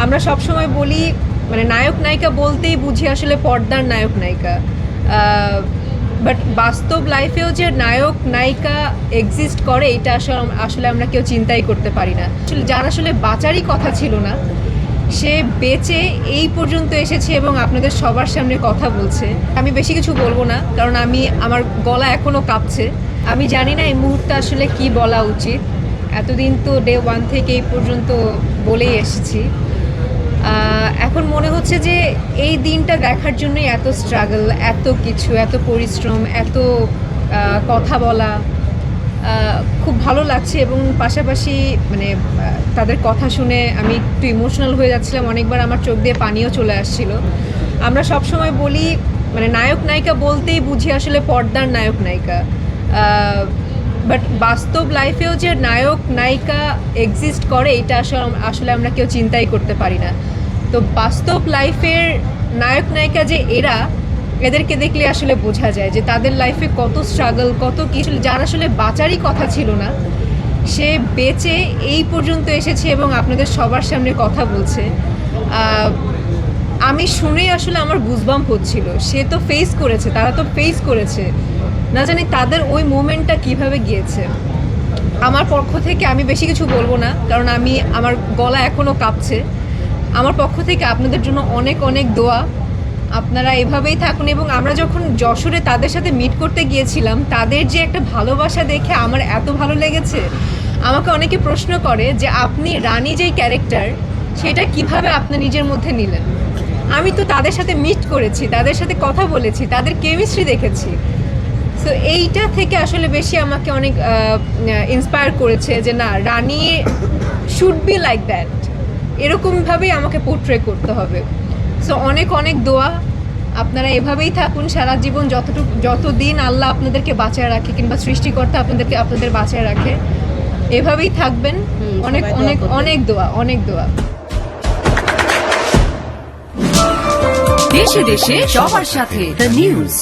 আমরা সব সময় বলি মানে নায়ক নায়িকা বলতেই বুঝি আসলে পর্দার নায়ক নায়িকা, বাট বাস্তব লাইফেও যে নায়ক নায়িকা এক্সিস্ট করে এটা আসলে আমরা কেউ চিন্তাই করতে পারি না। আসলে যার আসলে বাঁচারই কথা ছিল না সে বেঁচে এই পর্যন্ত এসেছে এবং আপনাদের সবার সামনে কথা বলছে। আমি বেশি কিছু বলবো না, কারণ আমার গলা এখনও কাঁপছে। আমি জানি না এই মুহূর্তে আসলে কি বলা উচিত। এতদিন তো ডে 1 থেকে এই পর্যন্ত বলেই এসেছি। এখন মনে হচ্ছে যে এই দিনটা দেখার জন্যই এত স্ট্রাগল, এত কিছু, এত পরিশ্রম, এত কথা বলা। খুব ভালো লাগছে এবং পাশাপাশি মানে তাদের কথা শুনে আমি একটু ইমোশনাল হয়ে যাচ্ছিলাম। অনেকবার আমার চোখ দিয়ে পানিও চলে আসছিল। আমরা সব সময় বলি মানে নায়ক নায়িকা বলতেই বুঝি আসলে পর্দার নায়ক নায়িকা, বাট বাস্তব লাইফেও যে নায়ক নায়িকা এক্সিস্ট করে এটা আসলে আমরা কেউ চিন্তাই করতে পারি না। তো বাস্তব লাইফের নায়ক নায়িকা যে এদেরকে দেখলে আসলে বোঝা যায় যে তাদের লাইফে কত স্ট্রাগল, কত কিছু। যার আসলে বাঁচারই কথা ছিল না সে বেঁচে এই পর্যন্ত এসেছে এবং আপনাদের সবার সামনে কথা বলছে। আমি শুনে আসলে আমার গুজবাম্প হচ্ছিল। সে তো ফেস করেছে, তারা তো ফেস করেছে, না জানি তাদের ওই মোমেন্টটা কিভাবে গিয়েছে। আমার পক্ষ থেকে আমি বেশি কিছু বলবো না, কারণ আমার গলা এখনও কাঁপছে। আমার পক্ষ থেকে আপনাদের জন্য অনেক অনেক দোয়া। আপনারা এভাবেই থাকুন। এবং আমরা যখন যশোরে তাদের সাথে মিট করতে গিয়েছিলাম, তাদের যে একটা ভালোবাসা দেখে আমার এত ভালো লেগেছে। আমাকে অনেকে প্রশ্ন করে যে আপনি রানী যেই ক্যারেক্টার সেটা কিভাবে আপনি নিজের মধ্যে নিলেন। আমি তো তাদের সাথে মিট করেছি, তাদের সাথে কথা বলেছি, তাদের কেমিস্ট্রি দেখেছি। সো এইটা থেকে আসলে বেশি আমাকে অনেক ইন্সপায়ার করেছে যে না, রানী শুড বি লাইক দ্যাট, এরকমভাবেই আমাকে পোর্ট্রে করতে হবে। সো অনেক অনেক দোয়া। আপনারা এভাবেই থাকুন সারা জীবন, যতদিন আল্লাহ আপনাদেরকে বাঁচায় রাখে কিংবা সৃষ্টিকর্তা আপনাদের বাঁচায় রাখে, এভাবেই থাকবেন। অনেক অনেক অনেক দোয়া, অনেক দোয়া। দেশে দেশে সবার সাথে দ্য নিউজ।